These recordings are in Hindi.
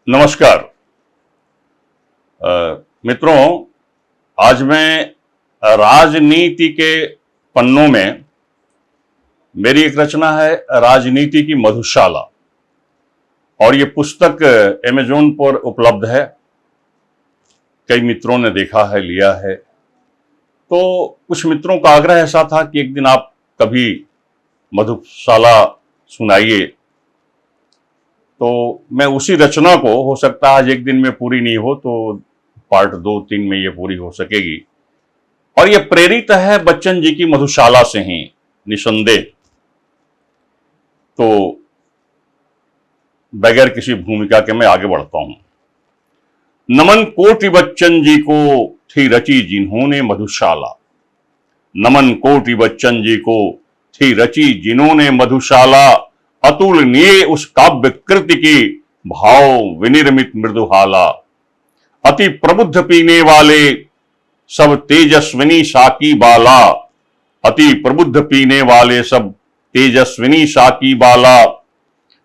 नमस्कार मित्रों, आज मैं राजनीति के पन्नों में मेरी एक रचना है राजनीति की मधुशाला, और ये पुस्तक अमेज़न पर उपलब्ध है। कई मित्रों ने देखा है, लिया है। तो कुछ मित्रों का आग्रह ऐसा था कि एक दिन आप कभी मधुशाला सुनाइए। तो मैं उसी रचना को, हो सकता है आज एक दिन में पूरी नहीं हो तो पार्ट 2-3 में ये पूरी हो सकेगी। और ये प्रेरित है बच्चन जी की मधुशाला से ही, निसंदेह। तो बगैर किसी भूमिका के मैं आगे बढ़ता हूं। नमन कोटि बच्चन जी को थी रची जिन्होंने मधुशाला। नमन कोटि बच्चन जी को थी रची जिन्होंने मधुशाला। अतुलनीय उस काव्य कृति की भाव विनिर्मित मृदुहाला। अति प्रबुद्ध पीने वाले सब तेजस्विनी साकी बाला। अति प्रबुद्ध पीने वाले सब तेजस्विनी साकी बाला।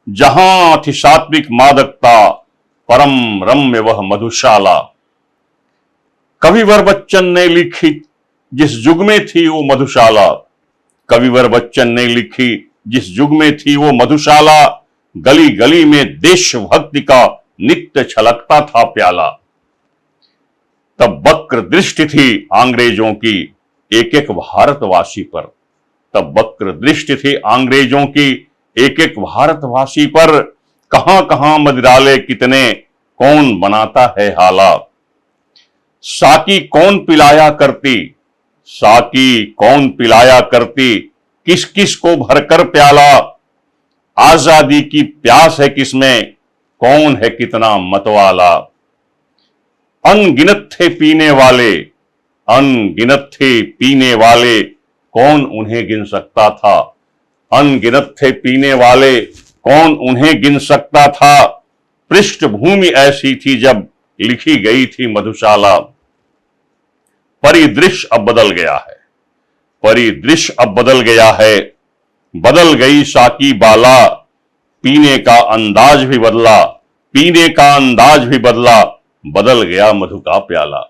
जहां थी सात्विक मादकता परम रम्य वह मधुशाला। कविवर बच्चन ने लिखी जिस युग में थी वो मधुशाला। कविवर बच्चन ने लिखी जिस युग में थी वो मधुशाला। गली गली में देशभक्ति का नित्य छलकता था प्याला। तब वक्र दृष्टि थी अंग्रेजों की एक एक भारतवासी पर। तब वक्र दृष्टि थी अंग्रेजों की एक एक भारतवासी पर। कहां कहां मदिरालय कितने, कौन बनाता है हाला। साकी कौन पिलाया करती, साकी कौन पिलाया करती, किस किस को भरकर प्याला। आजादी की प्यास है किसमें, कौन है कितना मतवाला। अनगिनत थे पीने वाले, अनगिनत थे पीने वाले, कौन उन्हें गिन सकता था। अनगिनत थे पीने वाले, कौन उन्हें गिन सकता था। पृष्ठभूमि ऐसी थी जब लिखी गई थी मधुशाला। परिदृश्य अब बदल गया है, परिदृश्य अब बदल गया है। बदल गई साकी बाला। पीने का अंदाज भी बदला, पीने का अंदाज भी बदला। बदल गया मधु का प्याला।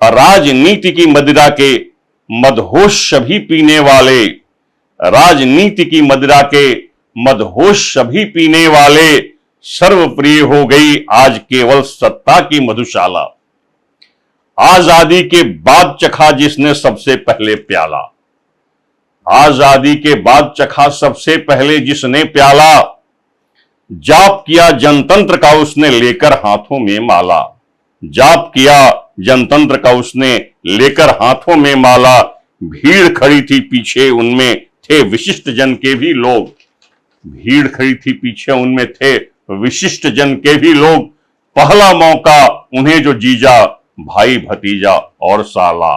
राजनीति की मदिरा के मदहोश सभी पीने वाले। राजनीति की मदिरा के मदहोश सभी पीने वाले। सर्वप्रिय हो गई आज केवल सत्ता की मधुशाला। आजादी के बाद चखा जिसने सबसे पहले प्याला। आजादी के बाद चखा सबसे पहले जिसने प्याला। जाप किया जनतंत्र का उसने लेकर हाथों में माला। जाप किया जनतंत्र का उसने लेकर हाथों में माला। भीड़ खड़ी थी पीछे उनमें थे विशिष्ट जन के भी लोग। भीड़ खड़ी थी पीछे उनमें थे विशिष्ट जन के भी लोग। पहला मौका उन्हें जो जीजा, भाई भतीजा और साला।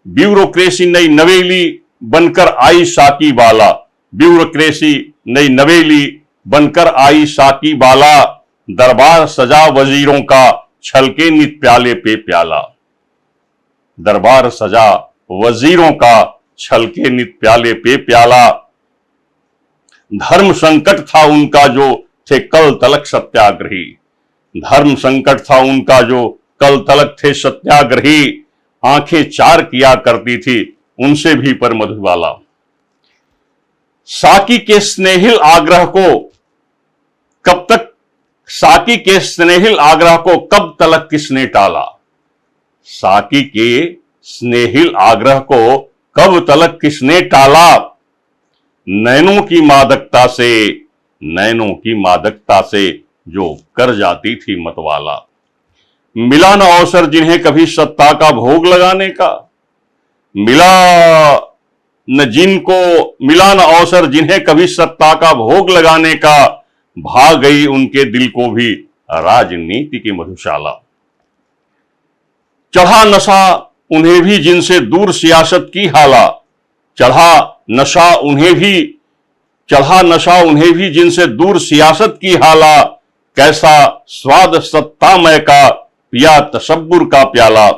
ब्यूरोक्रेसी नई नवेली बनकर आई साकी बाला। ब्यूरोक्रेसी नई नवेली बनकर आई साकी बाला। दरबार सजा वजीरों का छलके नित प्याले पे प्याला। दरबार सजा वजीरों का छलके नित प्याले पे प्याला। धर्म संकट था उनका जो थे कल तलक सत्याग्रही। धर्म संकट था उनका जो कल तलक थे सत्याग्रही। आंखें चार किया करती थी उनसे भी पर मधुबाला। साकी के स्नेहिल आग्रह को कब तक, साकी के स्नेहिल आग्रह को कब तलक किसने टाला। साकी के स्नेहिल आग्रह को कब तलक किसने टाला। नैनों की मादकता से, नैनों की मादकता से जो कर जाती थी मतवाला। मिला न अवसर जिन्हें कभी सत्ता का भोग लगाने का। मिला न अवसर जिन्हें कभी सत्ता का भोग लगाने का। भाग गई उनके दिल को भी राजनीति की मधुशाला। चढ़ा नशा उन्हें भी जिनसे दूर सियासत की हाला। चढ़ा नशा उन्हें भी जिनसे दूर सियासत की हाला। कैसा स्वाद सत्तामय का पिया तसब्बुर का प्याला।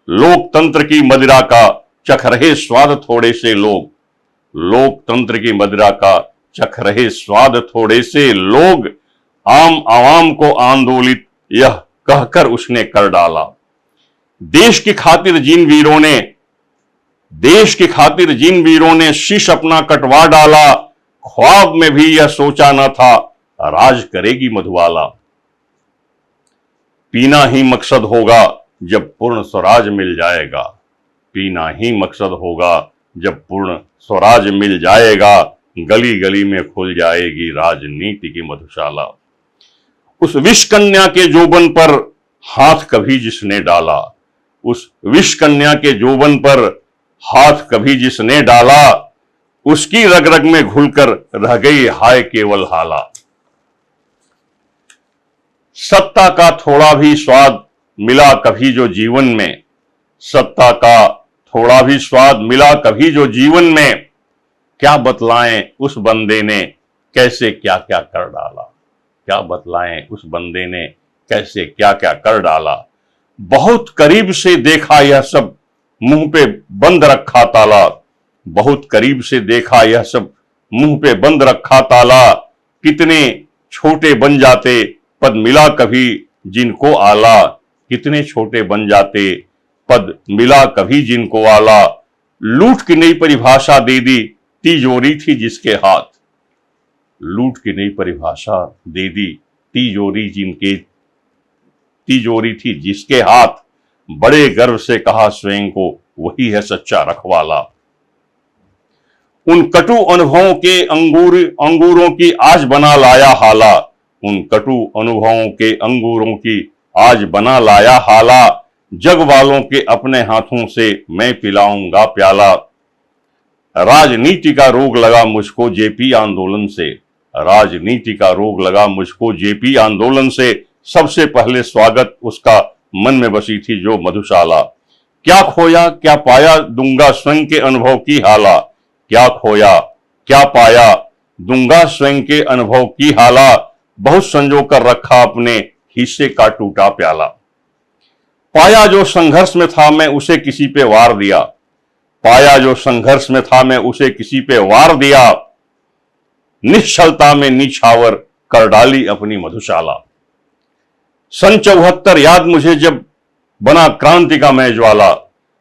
लोकतंत्र की मदिरा का चख रहे स्वाद थोड़े से लोग। लोकतंत्र की मदिरा का चख रहे स्वाद थोड़े से लोग, आम आवाम को आंदोलित यह कहकर उसने कर डाला। देश की खातिर जिन वीरों ने देश की खातिर जिन वीरों ने शीश अपना कटवा डाला, ख्वाब में भी यह सोचा न था राज करेगी मधुबाला। पीना ही मकसद होगा जब पूर्ण स्वराज मिल जाएगा, पीना ही मकसद होगा जब पूर्ण स्वराज मिल जाएगा, गली गली में खुल जाएगी राजनीति की मधुशाला। उस विष कन्या के जोबन पर हाथ कभी जिसने डाला, उस विष कन्या के जोबन पर हाथ कभी जिसने डाला, उसकी रग रग में घुलकर रह गई हाय केवल हाला। सत्ता का थोड़ा भी स्वाद मिला कभी जो जीवन में, सत्ता का थोड़ा भी स्वाद मिला कभी जो जीवन में, क्या बतलाएं उस बंदे ने कैसे क्या क्या कर डाला, क्या बतलाएं उस बंदे ने कैसे क्या क्या कर डाला। बहुत करीब से देखा यह सब, मुंह पे बंद रखा ताला, बहुत करीब से देखा यह सब, मुंह पे बंद रखा ताला। कितने छोटे बन जाते पद मिला कभी जिनको आला, कितने छोटे बन जाते पद मिला कभी जिनको आला। लूट की नई परिभाषा दे दी तिजोरी थी जिसके हाथ, लूट की नई परिभाषा दे दी तिजोरी थी जिसके हाथ, बड़े गर्व से कहा स्वयं को वही है सच्चा रखवाला। उन कटु अनुभवों के अंगूरों की आज बना लाया हाला, उन कटु अनुभवों के अंगूरों की आज बना लाया हाला। जग वालों के अपने हाथों से मैं पिलाऊंगा प्याला। राजनीति का रोग लगा मुझको जेपी आंदोलन से, राजनीति का रोग लगा मुझको जेपी आंदोलन से। सबसे पहले स्वागत उसका मन में बसी थी जो मधुशाला। क्या खोया क्या पाया दूंगा स्वयं के अनुभव की हाला, क्या खोया क्या पाया दूंगा स्वयं के अनुभव की हाला। बहुत संजो कर रखा अपने हिस्से का टूटा प्याला। पाया जो संघर्ष में था मैं उसे किसी पे वार दिया, पाया जो संघर्ष में था मैं उसे किसी पे वार दिया। निश्चलता में निछावर कर डाली अपनी मधुशाला। सन 74 याद मुझे जब बना क्रांति का मैं ज्वाला,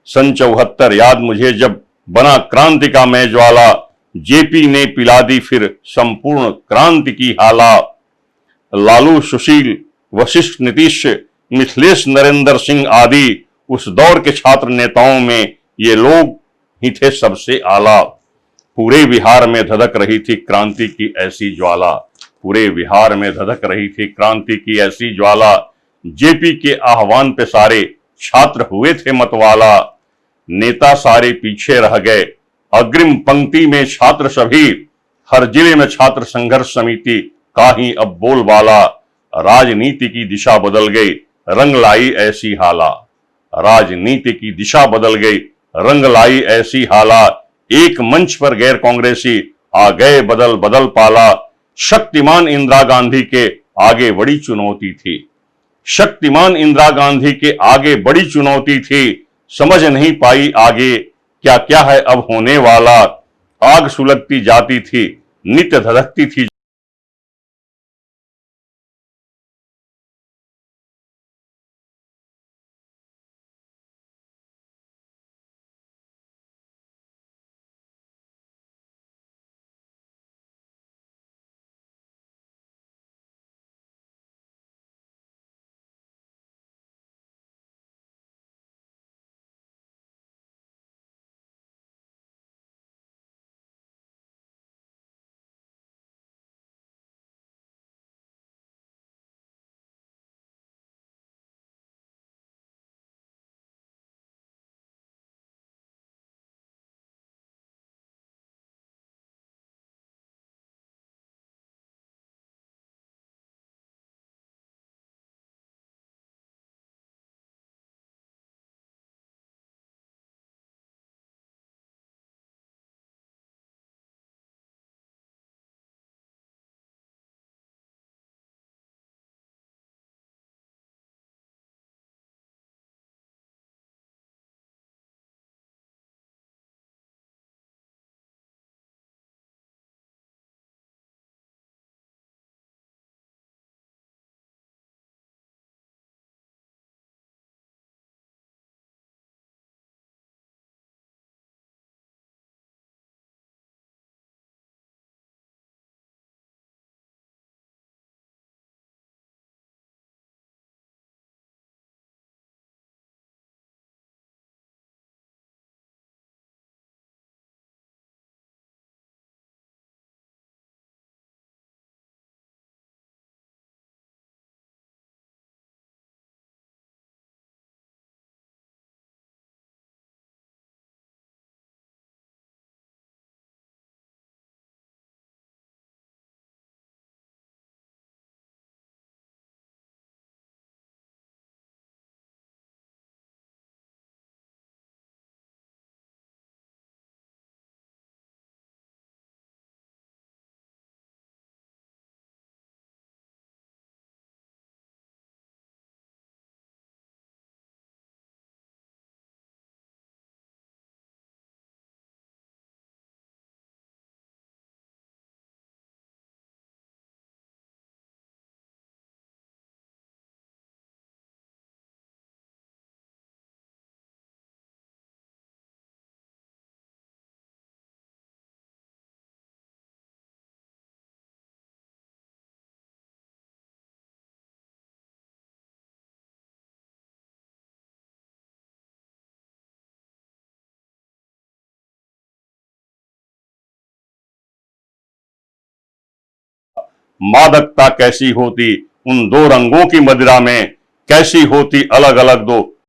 सन 74 याद मुझे जब बना क्रांति का मैं ज्वाला। जेपी ने पिला दी फिर संपूर्ण क्रांति की हाला। लालू सुशील वशिष्ठ नीतीश मिथिलेश नरेंद्र सिंह आदि उस दौर के छात्र नेताओं में ये लोग ही थे सबसे आला। पूरे बिहार में धधक रही थी क्रांति की ऐसी ज्वाला, पूरे बिहार में धधक रही थी क्रांति की ऐसी ज्वाला। जेपी के आह्वान पे सारे छात्र हुए थे मतवाला। नेता सारे पीछे रह गए अग्रिम पंक्ति में छात्र सभी, हर जिले में छात्र संघर्ष समिति का ही अब बोलबाला। राजनीति की दिशा बदल गई रंग लाई ऐसी हाला, राजनीति की दिशा बदल गई रंग लाई ऐसी हाला। एक मंच पर गैर कांग्रेसी आ गए बदल बदल पाला। शक्तिमान इंदिरा गांधी के आगे बड़ी चुनौती थी, शक्तिमान इंदिरा गांधी के आगे बड़ी चुनौती थी। समझ नहीं पाई आगे क्या क्या है अब होने वाला। आग सुलगती जाती थी नित्य धधकती थी मादकता कैसी होती, उन दो रंगों की मदिरा में कैसी होती अलग अलग दो